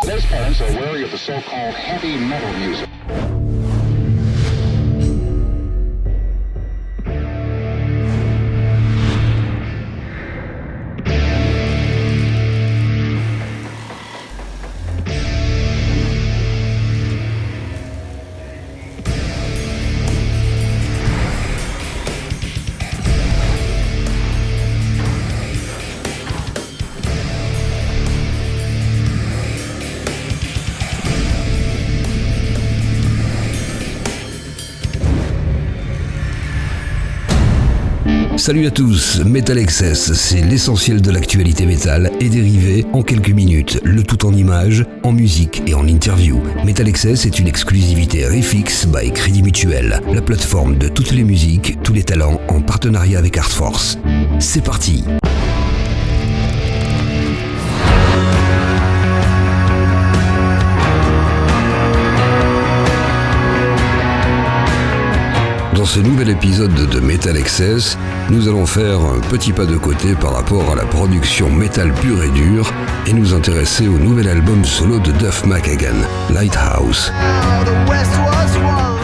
Most parents are wary of the so-called heavy metal music. Salut à tous, METALXS, c'est l'essentiel de l'actualité métal et dérivé en quelques minutes, le tout en images, en musique et en interview. METALXS est une exclusivité Refix by Crédit Mutuel, la plateforme de toutes les musiques, tous les talents en partenariat avec Artforce. C'est parti! Dans ce nouvel épisode de METALXS, nous allons faire un petit pas de côté par rapport à la production métal pure et dure et nous intéresser au nouvel album solo de Duff McKagan, Lighthouse.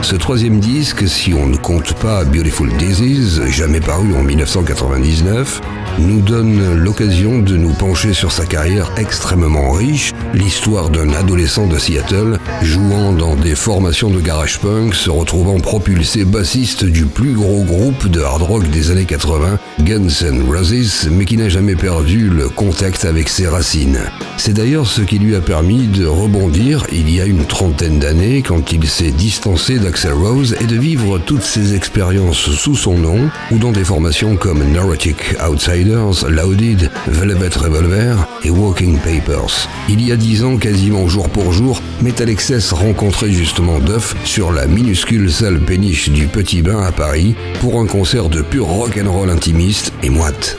Ce troisième disque, si on ne compte pas Beautiful Disease, jamais paru en 1999, nous donne l'occasion de nous pencher sur sa carrière extrêmement riche, l'histoire d'un adolescent de Seattle, jouant dans des formations de garage punk, se retrouvant propulsé bassiste du plus gros groupe de hard rock des années 80, Guns N' Roses, mais qui n'a jamais perdu le contact avec ses racines. C'est d'ailleurs ce qui lui a permis de rebondir il y a une trentaine d'années quand il s'est distancé d'Axl Rose et de vivre toutes ses expériences sous son nom ou dans des formations comme Neurotic Outsiders, Loaded, Velvet Revolver et Walking Papers. Il y a 10 ans, quasiment jour pour jour, METALXS rencontrait justement Duff sur la minuscule salle péniche du Petit Bain à Paris pour un concert de pur rock'n'roll intimiste et moite.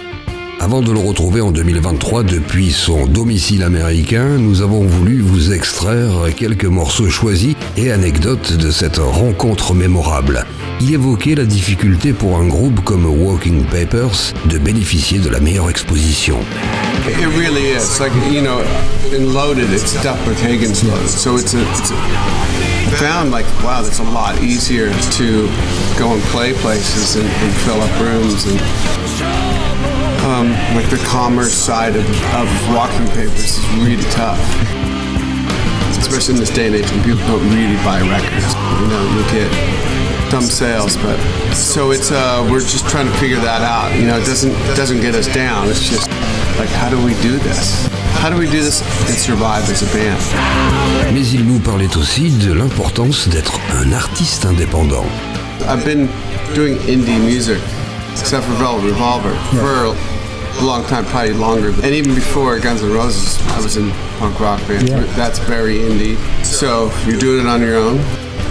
Avant de le retrouver en 2023 depuis son domicile américain, nous avons voulu vous extraire quelques morceaux choisis et anecdotes de cette rencontre mémorable. Il évoquait la difficulté pour un groupe comme Walking Papers de bénéficier de la meilleure exposition. It really is. Like, you know, in Loaded, it's Duff McKagan's Loaded. So it's I found like, wow, that's a lot easier to go and play places and fill up rooms and like the commerce side of Walking Papers is really tough. Especially in this day and age when people don't really buy records. You know, you get some sales, but so it's we're just trying to figure that out. You know, it doesn't get us down. It's just like, how do we do this? How do we do this and survive as a band? Mais il nous parlait aussi de l'importance d'être un artiste indépendant. I've been doing indie music, except for Velvet Revolver, for a long time, probably longer. And even before Guns N' Roses, I was in punk rock band. Yeah. That's very indie. So you're doing it on your own,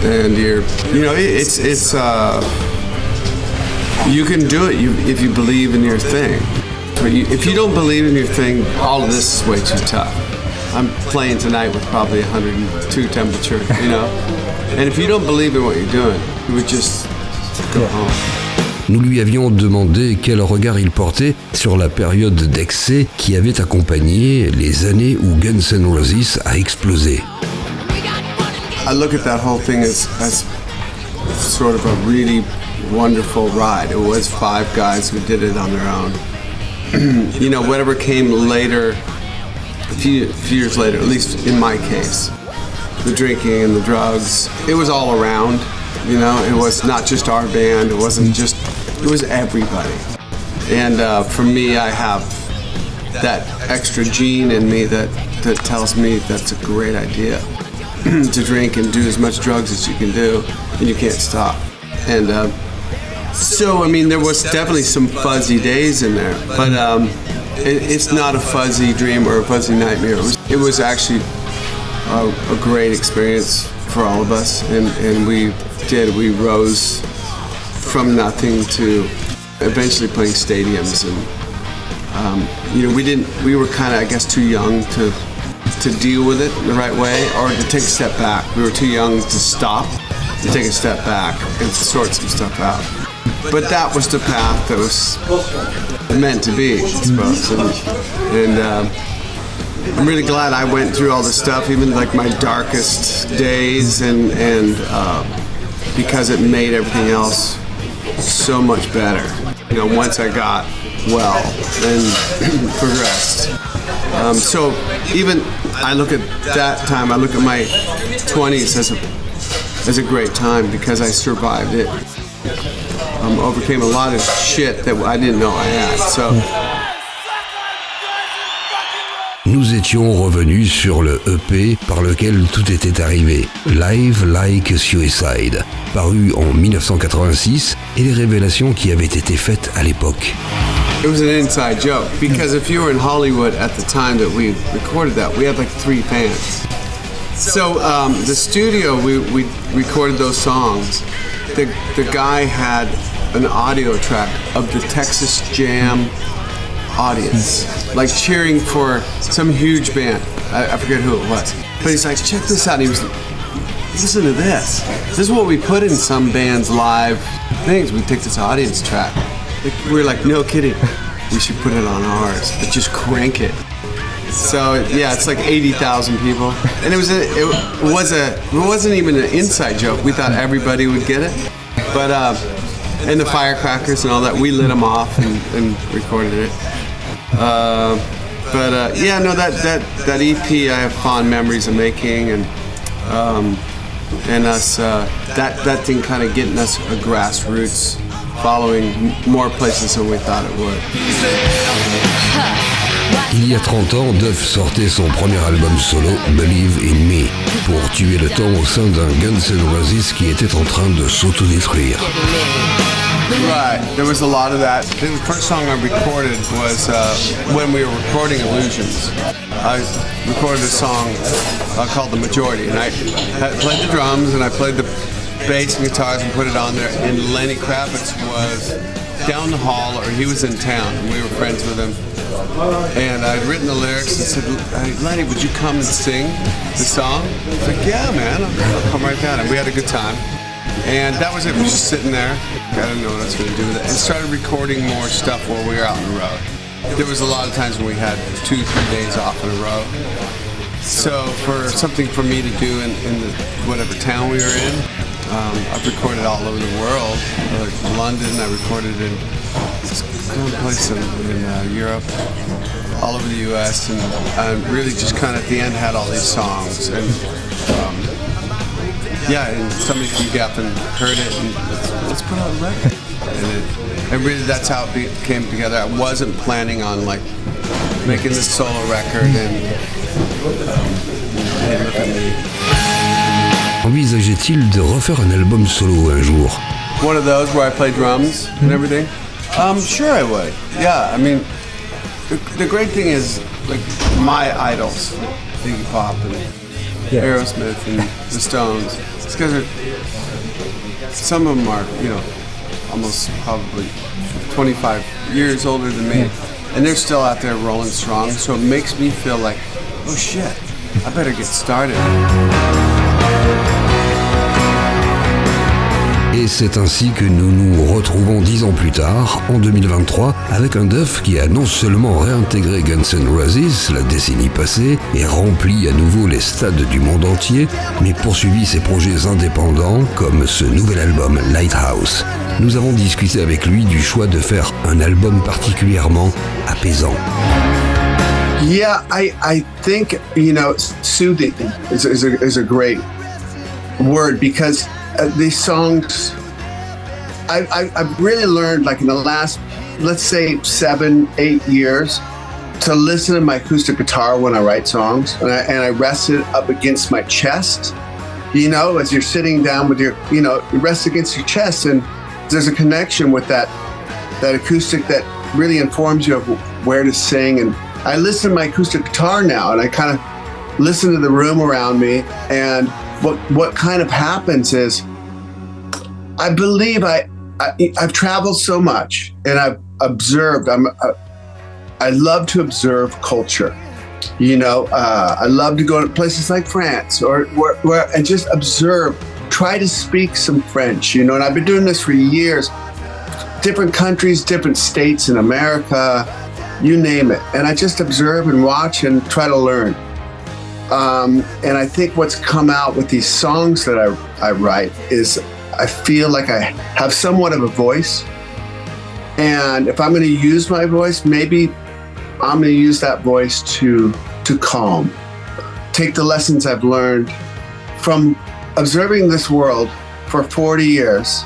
and it's you can do it if you believe in your thing. But if you don't believe in your thing, all of this is way too tough. I'm playing tonight with probably 102 temperature, you know. And if you don't believe in what you're doing, you would just go home. Nous lui avions demandé quel regard il portait sur la période d'excès qui avait accompagné les années où Guns N' Roses a explosé. I look at that whole thing as sort of a really wonderful ride. It was 5 guys who did it on their own. You know, whatever came later, a few years later, at least in my case, the drinking and the drugs, it was all around. You know, it was not just our band, it was everybody. And for me, I have that extra gene in me that tells me that's a great idea to drink and do as much drugs as you can do, and you can't stop. And so, I mean, there was definitely some fuzzy days in there, but it's not a fuzzy dream or a fuzzy nightmare. It was actually a great experience for all of us, and we rose from nothing to eventually playing stadiums, and we were kind of, I guess, too young to deal with it the right way, or to take a step back. We were too young to stop, to take a step back and sort some stuff out. But that was the path that was meant to be, I suppose. And I'm really glad I went through all this stuff, even like my darkest days, and because it made everything else so much better. You know, once I got well and progressed. So even I look at that time, I look at my 20s as a great time because I survived it. Overcame a lot of shit that I didn't know I had. So. Nous étions revenus sur le EP par lequel tout était arrivé, Live Like Suicide, paru en 1986, et les révélations qui avaient été faites à l'époque. It was an inside joke, because if you were in Hollywood at the time that we recorded that, we had like 3 fans. So the studio, we recorded those songs. The guy had an audio track of the Texas Jam audience, like cheering for some huge band. I forget who it was. But he's like, check this out. He was like, listen to this. This is what we put in some bands' live things. We take this audience track. We were like, no kidding. We should put it on ours, but just crank it. So yeah, it's like 80,000 people, and it wasn't even an inside joke. We thought everybody would get it, but and the firecrackers and all that, we lit them off and recorded it. Yeah, no, that EP I have fond memories of making, and us that thing kind of getting us a grassroots following more places than we thought it would. Il y a 30 ans, Duff sortait son premier album solo, Believe in Me, pour tuer le temps au sein d'un Guns N' Roses qui était en train de s'autodétruire. Right, there was a lot of that. The first song I recorded was when we were recording Illusions. I recorded a song called The Majority, and I played the drums and I played the bass and guitars and put it on there, and Lenny Kravitz was down the hall, or he was in town, and we were friends with him. And I'd written the lyrics and said, hey, Lenny, would you come and sing the song? He's like, yeah, man, I'll come right down. And we had a good time. And that was it. We were just sitting there. I didn't know what I was going to do with it. And started recording more stuff while we were out on the road. There was a lot of times when we had 2-3 days off in a row. So for something for me to do in the, whatever town we were in, I've recorded all over the world. Like London, I recorded in some place in Europe, all over the US, and really just kind of at the end had all these songs. And and somebody from Gaffin heard it and let's put out a record. And really that's how it came together. I wasn't planning on like making this solo record and hey, look at me. Envisageait-il de refaire un album solo un jour? One of those where I play drums and everything? Sure I would. Yeah, I mean, the great thing is, like, my idols, Iggy Pop and Aerosmith and the Stones, it's because some of them are, you know, almost probably 25 years older than me, and they're still out there rolling strong, so it makes me feel like, oh shit, I better get started. Et c'est ainsi que nous nous retrouvons 10 ans plus tard, en 2023, avec un Duff qui a non seulement réintégré Guns N' Roses la décennie passée et rempli à nouveau les stades du monde entier, mais poursuivi ses projets indépendants comme ce nouvel album Lighthouse. Nous avons discuté avec lui du choix de faire un album particulièrement apaisant. Yeah, I think, you know, soothing is a great word, because these songs, I've really learned, like in the last, let's say 7-8 years, to listen to my acoustic guitar when I write songs, and I rest it up against my chest, you know, as you're sitting down with your, you know, you rest against your chest, and there's a connection with that acoustic that really informs you of where to sing. And I listen to my acoustic guitar now, and I kind of listen to the room around me, and what kind of happens is, I believe I've traveled so much, and I've observed. I love to observe culture. You know, I love to go to places like France or where and just observe. Try to speak some French. You know, and I've been doing this for years. Different countries, different states in America, you name it. And I just observe and watch and try to learn. And I think what's come out with these songs that I write is I feel like I have somewhat of a voice. And if I'm going to use my voice, maybe I'm going to use that voice to calm. Take the lessons I've learned from observing this world for 40 years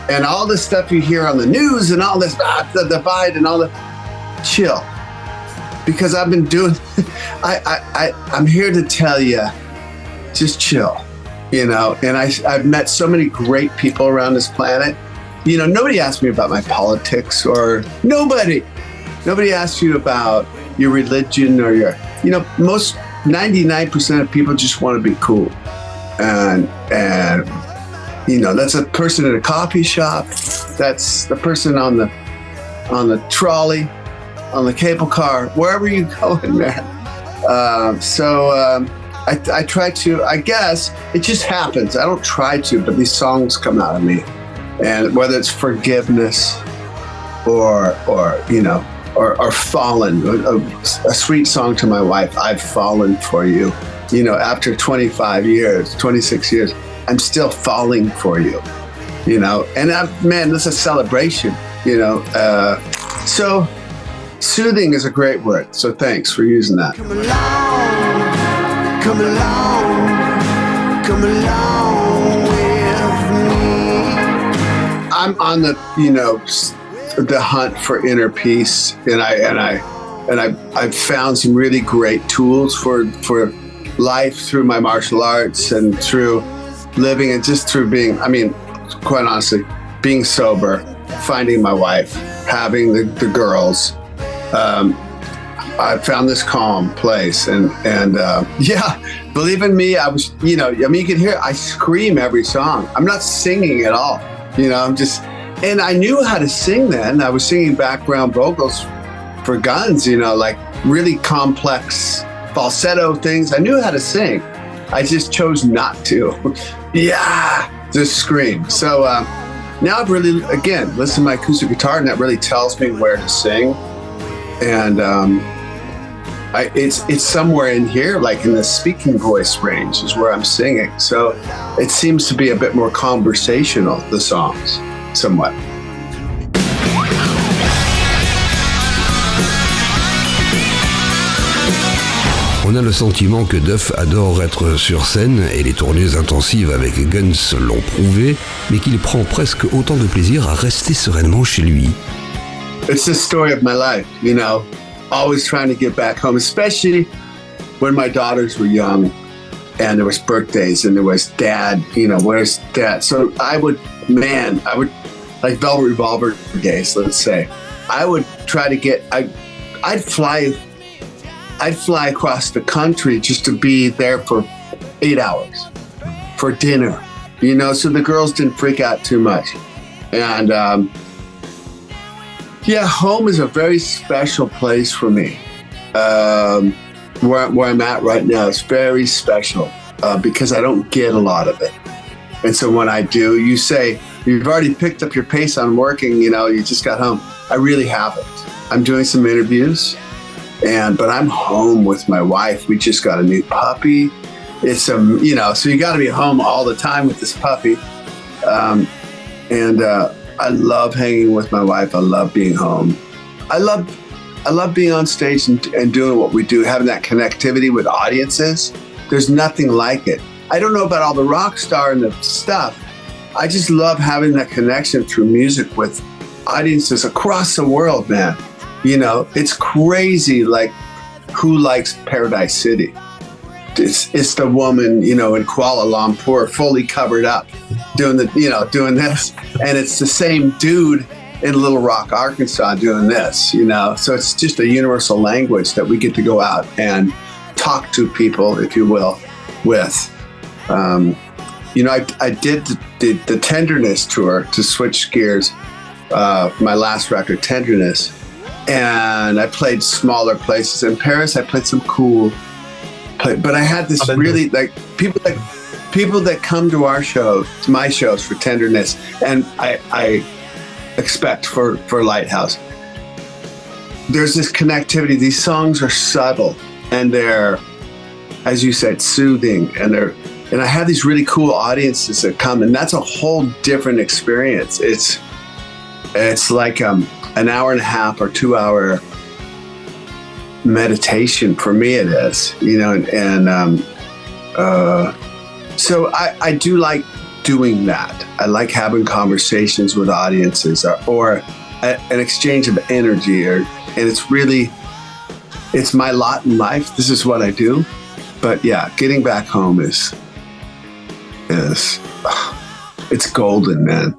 and all the stuff you hear on the news and all this, the divide and all the, chill. Because I've been doing, I'm here to tell you, just chill, you know? And I've met so many great people around this planet. You know, nobody asked me about my politics or nobody asks you about your religion or your, you know, most 99% of people just want to be cool. And, you know, that's a person in a coffee shop. That's the person on the trolley, on the cable car, wherever you going, man. I try to, I guess it just happens. I don't try to, but these songs come out of me. And whether it's forgiveness or you know, or fallen, a sweet song to my wife, I've fallen for you. You know, after 25 years, 26 years, I'm still falling for you, you know? And man, this is a celebration, you know? So soothing is a great word. So thanks for using that. Come along with me. I'm on the, you know, the hunt for inner peace, and I've found some really great tools for life through my martial arts and through living and just through being, I mean, quite honestly, being sober, finding my wife, having the girls. I found this calm place and yeah, believe in me, I was, you know, I mean, you can hear, I scream every song. I'm not singing at all, you know, I'm just, and I knew how to sing then. I was singing background vocals for Guns, you know, like really complex falsetto things. I knew how to sing. I just chose not to. Yeah, just scream. So now I've really, again, listened to my acoustic guitar, and that really tells me where to sing. And it's somewhere in here, like in the speaking voice range is where I'm singing. So it seems to be a bit more conversational, the songs, somewhat. On a le sentiment que Duff adore être sur scène et les tournées intensives avec Guns l'ont prouvé, mais qu'il prend presque autant de plaisir à rester sereinement chez lui. It's the story of my life, you know, always trying to get back home, especially when my daughters were young and there was birthdays and there was dad, you know, where's dad? So I would, like Velvet Revolver days, let's say, I would try to get, I'd fly across the country just to be there for 8 hours for dinner, you know, so the girls didn't freak out too much. And yeah, home is a very special place for me. Where I'm at right now is very special because I don't get a lot of it. And so when I do, you say, you've already picked up your pace on working, you know, you just got home. I really haven't. I'm doing some interviews. But I'm home with my wife. We just got a new puppy. It's you know, so you got to be home all the time with this puppy. I love hanging with my wife. I love being home. I love being on stage and doing what we do, having that connectivity with audiences. There's nothing like it. I don't know about all the rock star and the stuff. I just love having that connection through music with audiences across the world, man. You know, it's crazy, like, who likes Paradise City? It's the woman, you know, in Kuala Lumpur, fully covered up, doing this. And it's the same dude in Little Rock, Arkansas, doing this, you know? So it's just a universal language that we get to go out and talk to people, if you will, with. You know, I did the Tenderness tour, to switch gears, my last record, Tenderness. And I played smaller places. In Paris, I played some cool, but I had this really, like, people that come to our shows, to my shows for Tenderness, and I expect for Lighthouse. there's this connectivity. These songs are subtle and they're, as you said, soothing, and I have these really cool audiences that come, and that's a whole different experience. It's like an hour and a half or 2 hour meditation for me. It is, you know, so I do like doing that. I like having conversations with audiences or an exchange of energy, and it's my lot in life. This is what I do. But yeah, getting back home is it's golden, man.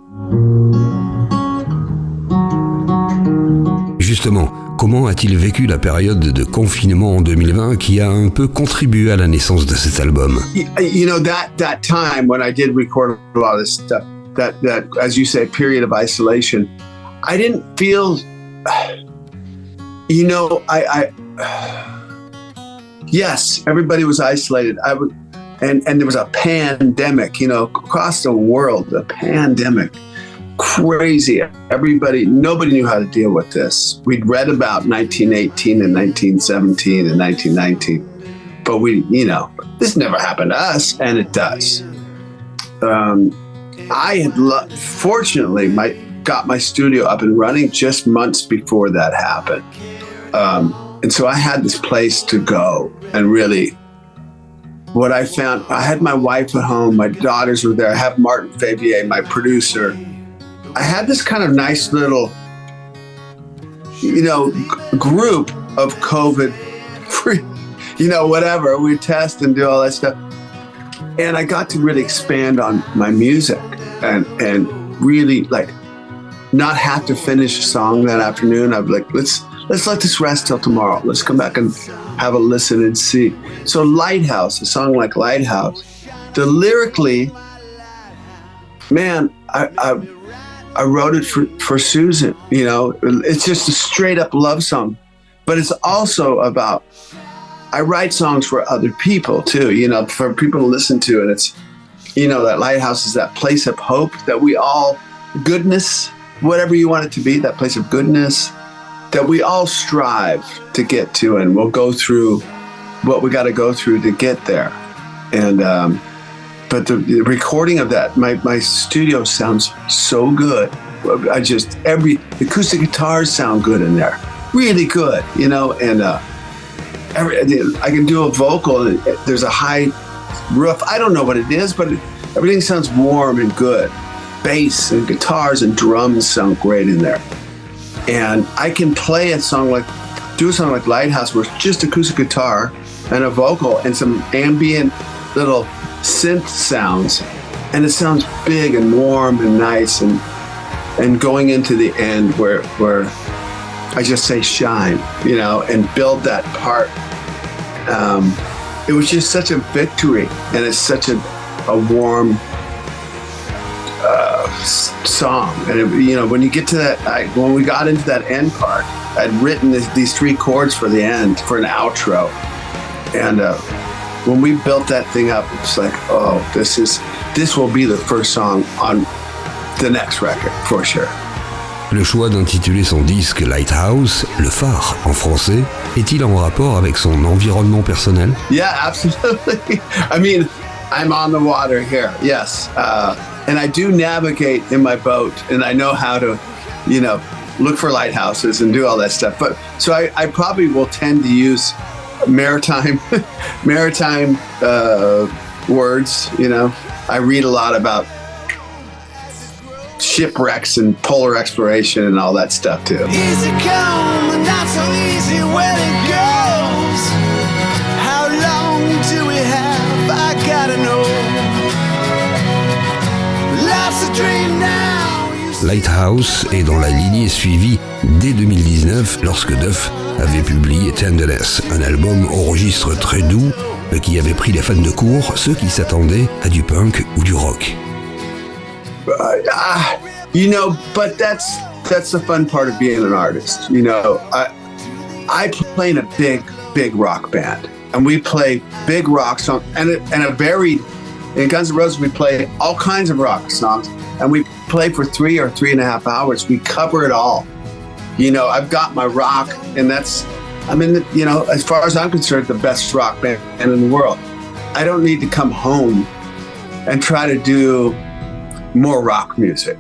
Justement, comment a-t-il vécu la période de confinement en 2020 qui a un peu contribué à la naissance de cet album? You know, that time when I did record a lot of this stuff, that as you say, period of isolation, I didn't feel, you know, yes, everybody was isolated. And there was a pandemic, you know, across the world, a pandemic. Crazy. Nobody knew how to deal with this. We'd read about 1918 and 1917 and 1919, but this never happened to us, and it does. I had fortunately got my studio up and running just months before that happened. And so I had this place to go, and really what I found, I had my wife at home, my daughters were there, I have Martin Fabier, my producer. I had this kind of nice little, you know, group of COVID free, you know, whatever. We test and do all that stuff. And I got to really expand on my music and really like not have to finish a song that afternoon. I'd be like, let's let this rest till tomorrow. Let's come back and have a listen and see. So Lighthouse, a song like Lighthouse, the lyrically, man, I wrote it for Susan, you know. It's just a straight up love song, but it's also about, I write songs for other people too, you know, for people to listen to. And it's, you know, that Lighthouse is that place of hope that we all, goodness, whatever you want it to be, that place of goodness that we all strive to get to. And we'll go through what we got to go through to get there. And, but the recording of that, my studio sounds so good. The acoustic guitars sound good in there, really good, you know. And I can do a vocal, and there's a high roof. I don't know what it is, but everything sounds warm and good. Bass and guitars and drums sound great in there. And I can do a song like Lighthouse with just acoustic guitar and a vocal and some ambient little synth sounds, and it sounds big and warm and nice, and going into the end where I just say shine, you know, and build that part. It was just such a victory, and it's such a warm song. And you know, when you get to that, when we got into that end part, I'd written these 3 chords for the end, for an outro, and when we built that thing up, it's like, oh, this will be the first song on the next record, for sure. Le choix d'intituler son disque Lighthouse, le phare en français, est-il en rapport avec son environnement personnel? Yeah, absolutely. I mean, I'm on the water here, yes. And I do navigate in my boat, and I know how to, you know, look for lighthouses and do all that stuff. But so I probably will tend to use maritime words, you know. I read a lot about shipwrecks and polar exploration and all that stuff too. Easy come and not so easy when it goes. How long do we have? I gotta know. Life's a dream now. Lighthouse est dans la lignée suivie dès 2019 lorsque Duff avait publié Tenderness, un album au registre très doux qui avait pris les fans de court, ceux qui s'attendaient à du punk ou du rock. You know, but that's the fun part of being an artist. You know, I play in a big rock band, and we play big rock songs, and a varied. In Guns N' Roses, we play all kinds of rock songs, and we play for 3 or 3.5 hours. We cover it all, I've got my rock, and that's, as far as I'm concerned, the best rock band in the world. I don't need to come home and try to do more rock music.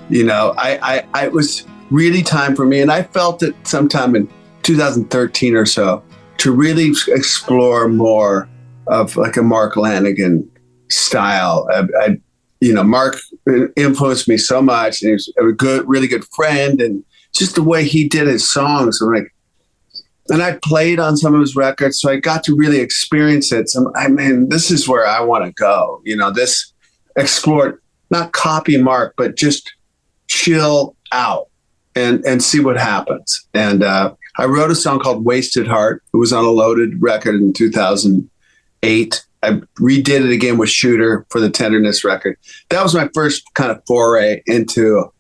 It was really time for me, and I felt it sometime in 2013 or so to really explore more of like a Mark Lanigan style. Mark influenced me so much, and he was a really good friend, and just the way he did his songs, and I played on some of his records, so I got to really experience it. So, this is where I want to go. This explore, not copy Mark, but just chill out and see what happens. And I wrote a song called Wasted Heart. It was on a Loaded record in 2008. I redid it again with Shooter for the Tenderness record. That was my first kind of foray into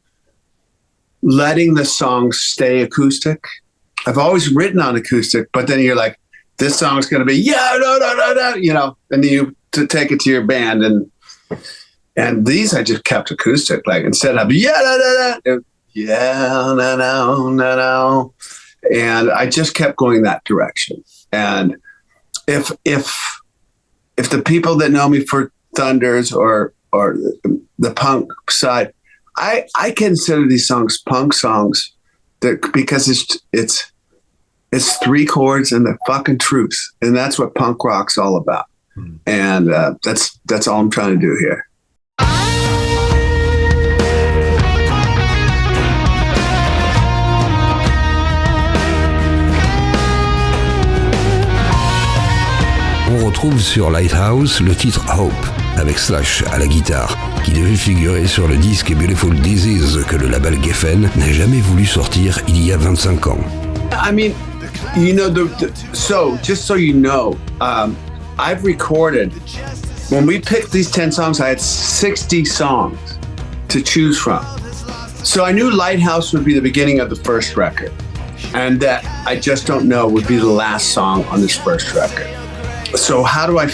letting the song stay acoustic. I've always written on acoustic, but then you're like, this song's going to be, and then you to take it to your band. And these I just kept acoustic, like instead of, and I just kept going that direction. And if the people that know me for Thunders or the punk side, I consider these songs punk songs because it's three chords and the fucking truth, and that's what punk rock's all about. And that's all I'm trying to do here. On retrouve sur Lighthouse le titre Hope, avec Slash à la guitare, qui devait figurer sur le disque Beautiful Disease que le label Geffen n'a jamais voulu sortir il y a 25 ans. So just so you know, I've recorded, when we picked these 10 songs, I had 60 songs to choose from. So I knew Lighthouse would be the beginning of the first record, and that I Just Don't Know would be the last song on this first record. So how do I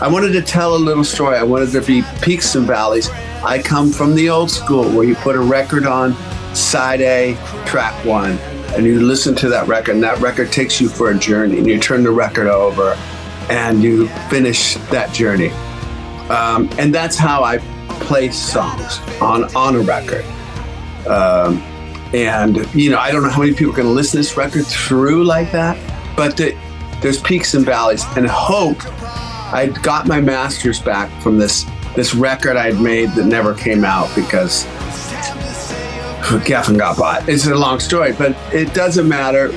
wanted to tell a little story. I wanted there to be peaks and valleys. I come from the old school where you put a record on, side A, track 1, and you listen to that record, and that record takes you for a journey, and you turn the record over and you finish that journey. And that's how I play songs on a record. And I don't know how many people are going to listen to this record through like that, but there's peaks and valleys. And Hope, I got my master's back from this record I'd made that never came out because Geffen got bought. It's a long story, but it doesn't matter.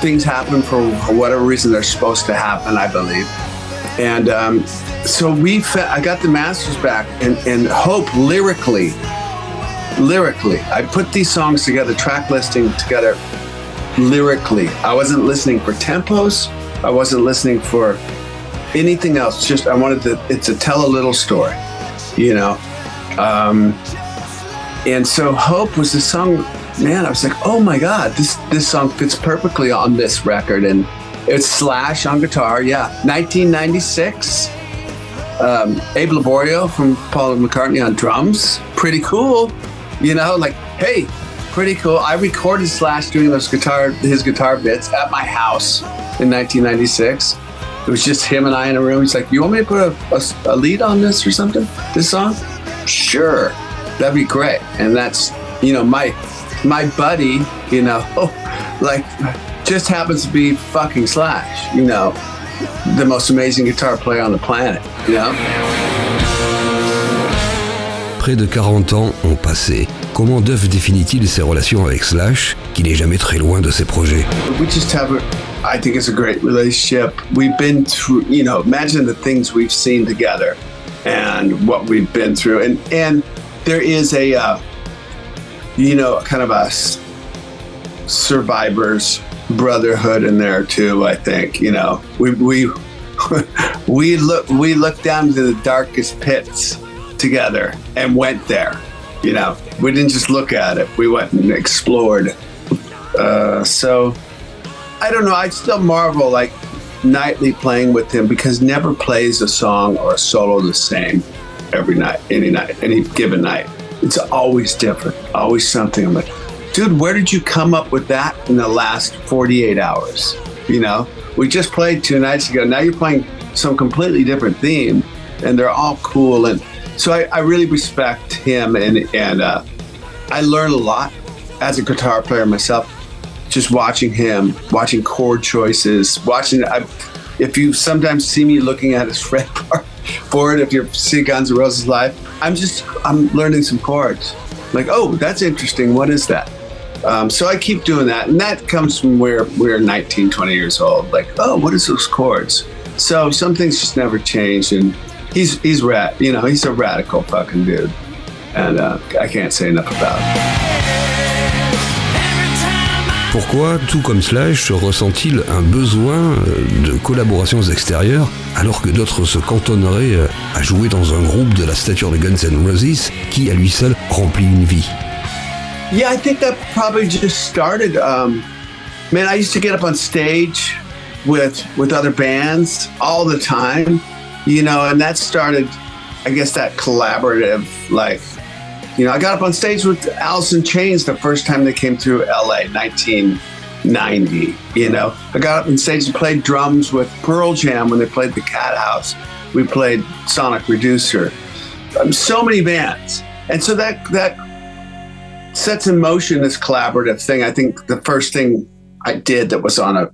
Things happen for whatever reason they're supposed to happen, I believe. And so I got the masters back, and Hope lyrically, I put these songs together, track listing together lyrically. I wasn't listening for tempos. I wasn't listening for anything else. Just I wanted it to tell a little story, And so Hope was the song, man, I was like, oh my God, this song fits perfectly on this record. And it's Slash on guitar, 1996. Abe Laborio from Paul McCartney on drums. Pretty cool, hey, pretty cool. I recorded Slash doing his guitar bits at my house in 1996. It was just him and I in a room. He's like, you want me to put a lead on this or something? This song? Sure. That'd be great. And that's, my buddy, just happens to be fucking Slash, the most amazing guitar player on the planet, Près de 40 ans ont passé. Comment Duff définit-il ses relations avec Slash, qui n'est jamais très loin de ses projets? We just have I think it's a great relationship. We've been through, imagine the things we've seen together and what we've been through. And there is a, kind of a survivor's brotherhood in there too, I think. We looked down to the darkest pits together and went there. We didn't just look at it. We went and explored. So I don't know. I still marvel nightly playing with him because never plays a song or a solo the same every night, any given night. It's always different, always something. I'm like, dude, where did you come up with that in the last 48 hours? You know, we just played 2 nights ago. Now you're playing some completely different theme, and they're all cool. And so I really respect him, and I learn a lot as a guitar player myself, just watching him, watching chord choices, if you sometimes see me looking at his fretboard, if you see Guns N' Roses live, I'm learning some chords. Like, oh, that's interesting. What is that? So I keep doing that. And that comes from where we're 19, 20 years old. Like, oh, what is those chords? So some things just never change. And he's he's a radical fucking dude. And I can't say enough about it. Pourquoi, tout comme Slash, ressent-il un besoin de collaborations extérieures alors que d'autres se cantonneraient à jouer dans un groupe de la stature de Guns N' Roses qui, à lui seul, remplit une vie? Yeah, I think that probably just started. Man, I used to get up on stage with other bands all the time, you know, and that started, I guess, that collaborative, like, you know, I got up on stage with Alice in Chains the first time they came through LA, 1990, you know. I got up on stage and played drums with Pearl Jam when they played the Cat House. We played Sonic Reducer. So many bands. And so that sets in motion this collaborative thing. I think the first thing I did that was on a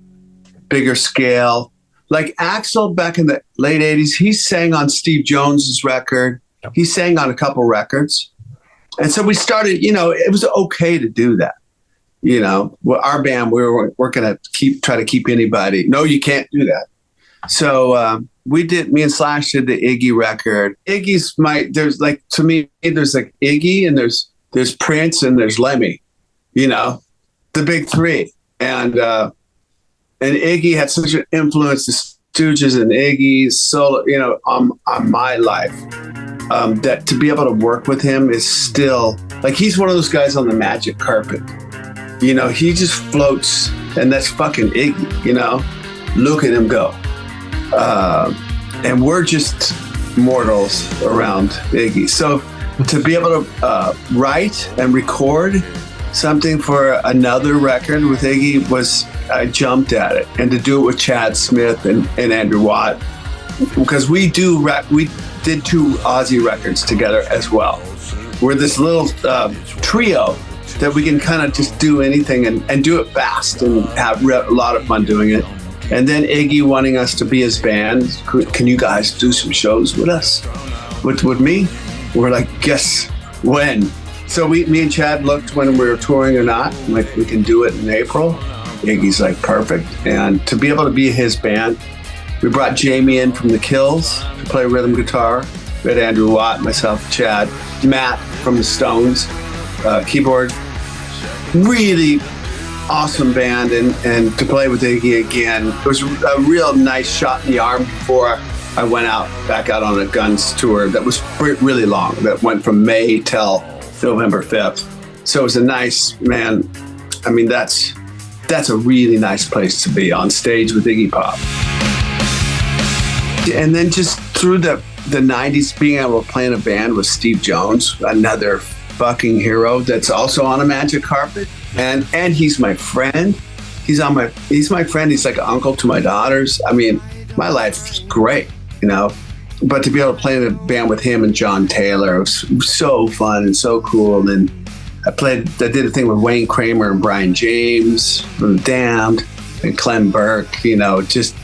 bigger scale, like Axl back in the late 80s, he sang on Steve Jones's record. He sang on a couple records. And so we started, you know, it was okay to do that. You know, well, our band, we're going to try to keep anybody. No, you can't do that. So me and Slash did the Iggy record. There's like, to me, there's like Iggy and there's Prince and there's Lemmy, you know, the big three. And Iggy had such an influence, the Stooges and Iggy's solo, you know, on my life. That to be able to work with him is still like, he's one of those guys on the magic carpet. You know, he just floats, and that's fucking Iggy, you know, look at him go. And we're just mortals around Iggy. So to be able to write and record something for another record with Iggy I jumped at it. And to do it with Chad Smith and Andrew Watt, because we did 2 Aussie records together as well. We're this little trio that we can kind of just do anything and do it fast and have a lot of fun doing it. And then Iggy wanting us to be his band. Can you guys do some shows with us? With me? We're like, guess when? So me and Chad looked when we were touring or not. Like, we can do it in April. Iggy's like, perfect. And to be able to be his band, we brought Jamie in from the Kills to play rhythm guitar. We had Andrew Watt, myself, Chad, Matt from the Stones, keyboard. Really awesome band, and to play with Iggy again, it was a real nice shot in the arm before I went back out on a Guns tour that was really long, that went from May till November 5th. So it was a nice, man, I mean, that's a really nice place to be, on stage with Iggy Pop. And then just through the 90s, being able to play in a band with Steve Jones, another fucking hero that's also on a magic carpet. And he's my friend. He's my friend. He's like an uncle to my daughters. I mean, my life's great, you know. But to be able to play in a band with him and John Taylor, it was so fun and so cool. And I did a thing with Wayne Kramer and Brian James from The Damned and Clem Burke, you know, just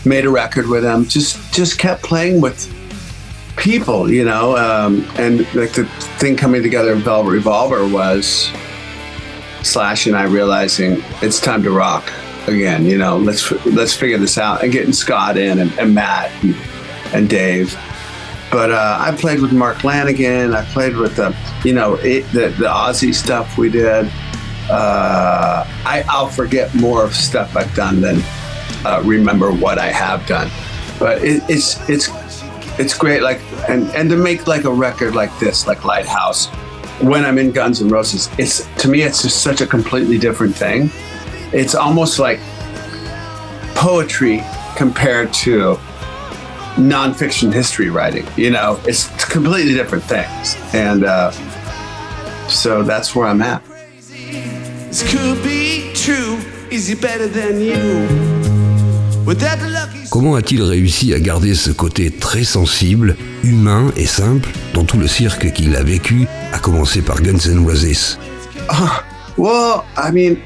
made a record with them. Just kept playing with people, you know. And like the thing coming together in Velvet Revolver was Slash and I realizing it's time to rock again, you know, let's figure this out, and getting Scott in and Matt and Dave. But I played with Mark Lanigan. I played with the Aussie stuff we did. I'll forget more of stuff I've done than remember what I have done. But it's great. Like and to make like a record like this, like Lighthouse, when I'm in Guns N' Roses, to me it's just such a completely different thing. It's almost like poetry compared to nonfiction history writing, you know. It's completely different things, and so that's where I'm at. This could be true. Is he better than you? Without the lucky... Comment a-t-il réussi à garder ce côté très sensible, humain et simple dans tout le cirque qu'il a vécu, à commencer par Guns N' Roses? Well, I mean,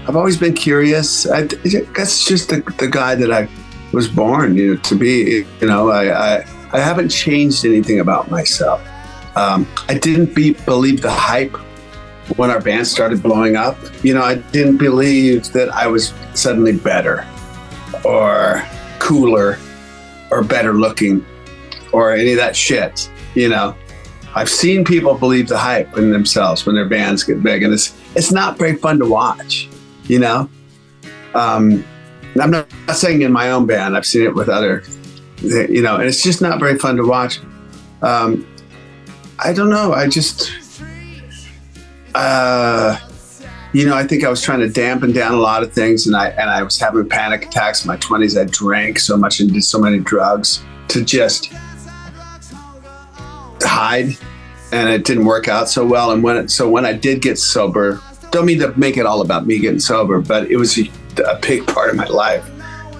I've always been curious. That's just the guy that I was born, to be. I haven't changed anything about myself. I didn't believe the hype when our band started blowing up. I didn't believe that I was suddenly better or cooler or better looking or any of that shit. I've seen people believe the hype in themselves when their bands get big, and it's not very fun to watch. I'm not saying in my own band. I've seen it with other, and it's just not very fun to watch. I don't know. I just, I think I was trying to dampen down a lot of things, and I was having panic attacks in my 20s. I drank so much and did so many drugs to just hide, and it didn't work out so well. And when I did get sober, don't mean to make it all about me getting sober, but it was a big part of my life.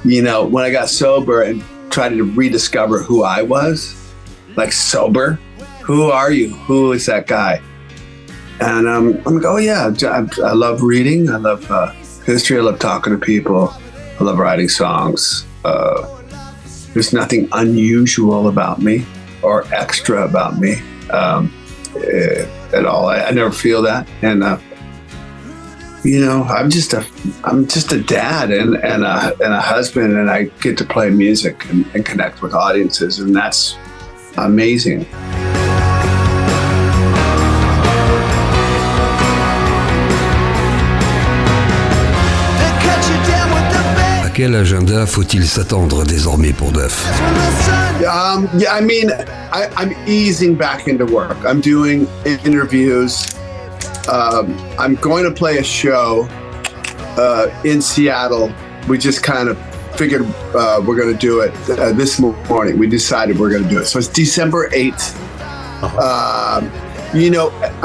When I got sober and tried to rediscover who I was, like sober, who are you? Who is that guy? And I'm like, oh yeah, I love reading. I love history. I love talking to people. I love writing songs. There's nothing unusual about me or extra about me at all. I never feel that. And I'm just a dad and a husband, and I get to play music and connect with audiences, and that's amazing. À quel agenda faut-il s'attendre désormais pour Duff? I mean, I'm easing back into work. I'm doing interviews. I'm going to play a show in Seattle. We just kind of figured we're going to do it this morning. We decided we're going to do it. So it's December 8th.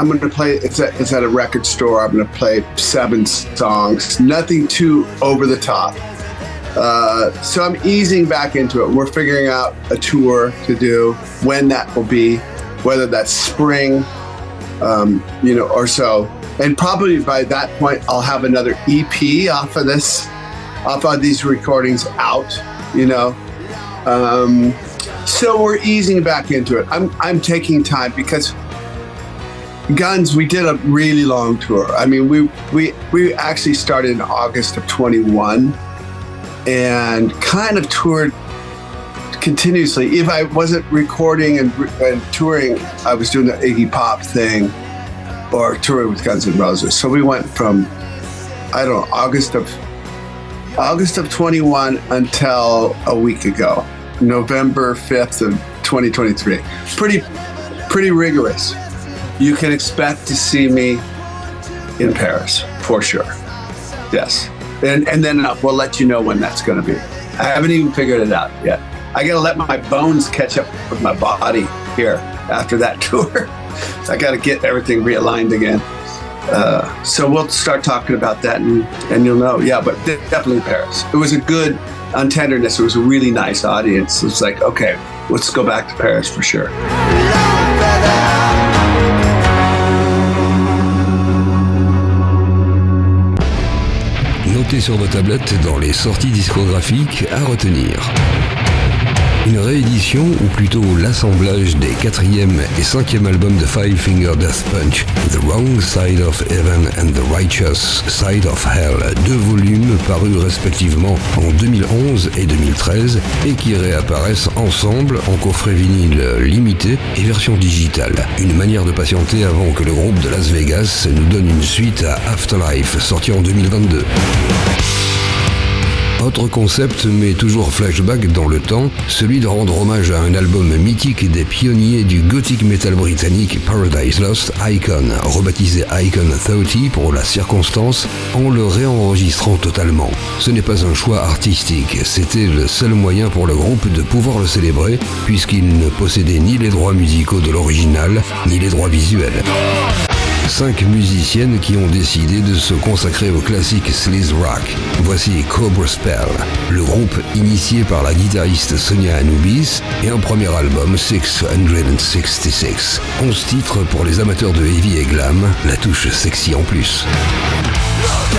I'm going to play, it's at a record store. I'm going to play 7 songs, nothing too over the top. So I'm easing back into it. We're figuring out a tour to do, when that will be, whether that's spring, or so. And probably by that point, I'll have another EP off of these recordings out, So we're easing back into it. I'm taking time because Guns, we did a really long tour. I mean, we actually started in August of 21 and kind of toured continuously. If I wasn't recording and touring, I was doing the Iggy Pop thing or touring with Guns N' Roses. So we went from, August of 21 until a week ago, November 5th of 2023. Pretty rigorous. You can expect to see me in Paris, for sure. Yes. And then we'll let you know when that's going to be. I haven't even figured it out yet. I got to let my bones catch up with my body here after that tour. I got to get everything realigned again. So we'll start talking about that and you'll know. Yeah, but definitely Paris. It was a good, on tenderness, it was a really nice audience. It was like, okay, let's go back to Paris for sure. Notez sur vos tablettes dans les sorties discographiques à retenir. Une réédition, ou plutôt l'assemblage des 4e et 5e albums de Five Finger Death Punch, The Wrong Side of Heaven and The Righteous Side of Hell, 2 volumes parus respectivement en 2011 et 2013 et qui réapparaissent ensemble en coffret vinyle limité et version digitale. Une manière de patienter avant que le groupe de Las Vegas nous donne une suite à Afterlife, sorti en 2022. Autre concept, mais toujours flashback dans le temps, celui de rendre hommage à un album mythique des pionniers du gothic metal britannique Paradise Lost, Icon, rebaptisé Icon 30 pour la circonstance, en le réenregistrant totalement. Ce n'est pas un choix artistique, c'était le seul moyen pour le groupe de pouvoir le célébrer, puisqu'il ne possédait ni les droits musicaux de l'original, ni les droits visuels. 5 musiciennes qui ont décidé de se consacrer au classique sleaze rock. Voici Cobra Spell, le groupe initié par la guitariste Sonia Anubis et un premier album 666. 11 titres pour les amateurs de heavy et glam, la touche sexy en plus.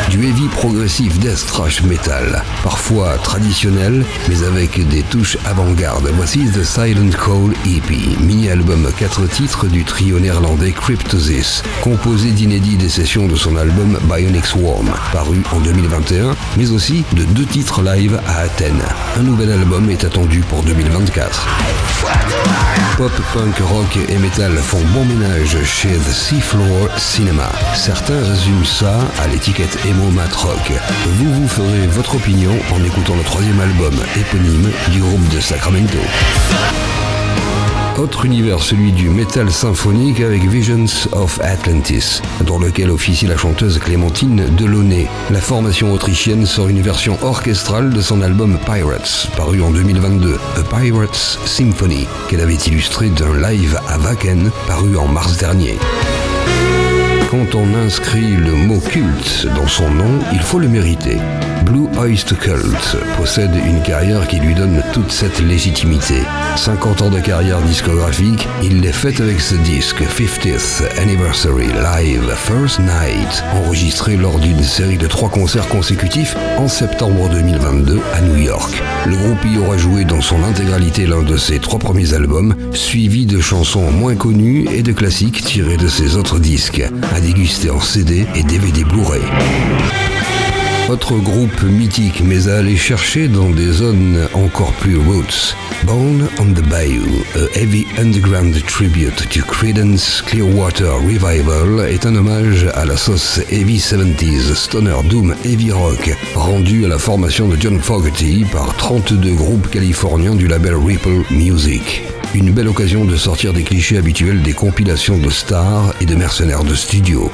Du heavy progressif death thrash metal, parfois traditionnel, mais avec des touches avant-garde. Voici The Silent Call EP, mini-album 4 titres du trio néerlandais Cryptosis, composé d'inédits des sessions de son album Bionic Swarm, paru en 2021, mais aussi de 2 titres live à Athènes. Un nouvel album est attendu pour 2024. Pop, punk, rock et metal font bon ménage chez The Seafloor Cinema. Certains résument ça à l'étiquette emo mat rock. Vous ferez votre opinion en écoutant le 3e album éponyme du groupe de Sacramento. Autre univers, celui du métal symphonique avec Visions of Atlantis, dans lequel officie la chanteuse Clémentine Delaunay. La formation autrichienne sort une version orchestrale de son album Pirates, paru en 2022, A Pirates Symphony, qu'elle avait illustré d'un live à Wacken, paru en mars dernier. Quand on inscrit le mot culte dans son nom, il faut le mériter. Blue Oyster Cult possède une carrière qui lui donne toute cette légitimité. 50 ans de carrière discographique, il l'est fait avec ce disque 50th Anniversary Live First Night, enregistré lors d'une série de 3 concerts consécutifs en septembre 2022 à New York. Le groupe y aura joué dans son intégralité l'un de ses 3 premiers albums, suivi de chansons moins connues et de classiques tirés de ses autres disques, à déguster en CD et DVD Blu-ray. Autre groupe mythique, mais à aller chercher dans des zones encore plus roots. Born on the Bayou, a heavy underground tribute to Creedence Clearwater Revival, est un hommage à la sauce heavy 70s, stoner doom heavy rock, rendu à la formation de John Fogerty par 32 groupes californiens du label Ripple Music. Une belle occasion de sortir des clichés habituels des compilations de stars et de mercenaires de studio.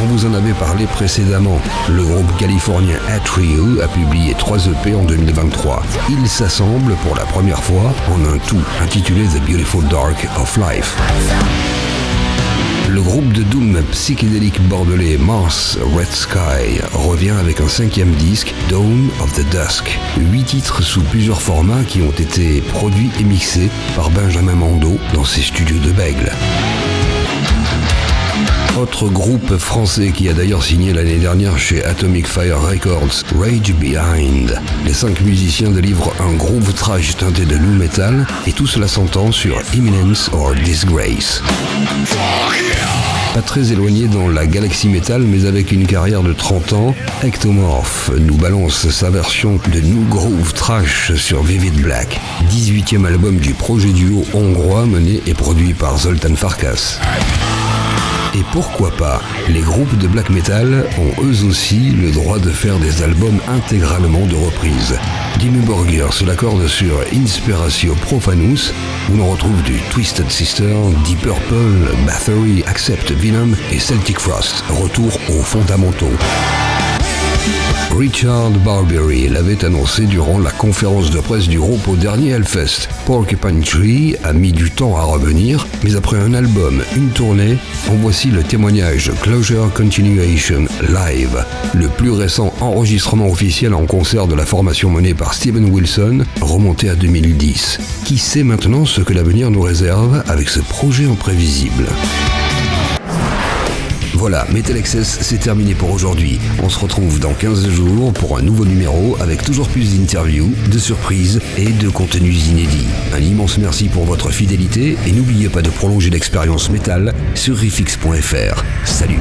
On vous en avait parlé précédemment. Le groupe californien Atrio a publié 3 EP en 2023. Ils s'assemblent pour la première fois en un tout intitulé The Beautiful Dark of Life. Le groupe de doom psychédélique bordelais Mars Red Sky revient avec un 5e disque, Dawn of the Dusk. 8 titres sous plusieurs formats qui ont été produits et mixés par Benjamin Mando dans ses studios de Bègle. Autre groupe français qui a d'ailleurs signé l'année dernière chez Atomic Fire Records, Rage Behind. Les 5 musiciens délivrent un groove trash teinté de nu metal et tout cela s'entend sur Imminence or Disgrace. Pas très éloigné dans la galaxie metal, mais avec une carrière de 30 ans, Ectomorph nous balance sa version de new groove trash sur Vivid Black, 18e album du projet duo hongrois mené et produit par Zoltán Farkas. Et pourquoi pas, les groupes de black metal ont eux aussi le droit de faire des albums intégralement de reprises. Dimmu Borgir se l'accorde sur Inspiratio Profanus, où l'on retrouve du Twisted Sister, Deep Purple, Bathory, Accept Venom et Celtic Frost. Retour aux fondamentaux. Richard Barbery l'avait annoncé durant la conférence de presse du groupe au dernier Hellfest. Porcupine Tree a mis du temps à revenir, mais après un album, une tournée, en voici le témoignage Closure Continuation Live, le plus récent enregistrement officiel en concert de la formation menée par Steven Wilson, remonté à 2010. Qui sait maintenant ce que l'avenir nous réserve avec ce projet imprévisible? Voilà, METALXS, c'est terminé pour aujourd'hui. On se retrouve dans 15 jours pour un nouveau numéro avec toujours plus d'interviews, de surprises et de contenus inédits. Un immense merci pour votre fidélité et n'oubliez pas de prolonger l'expérience métal sur riffx.fr. Salut!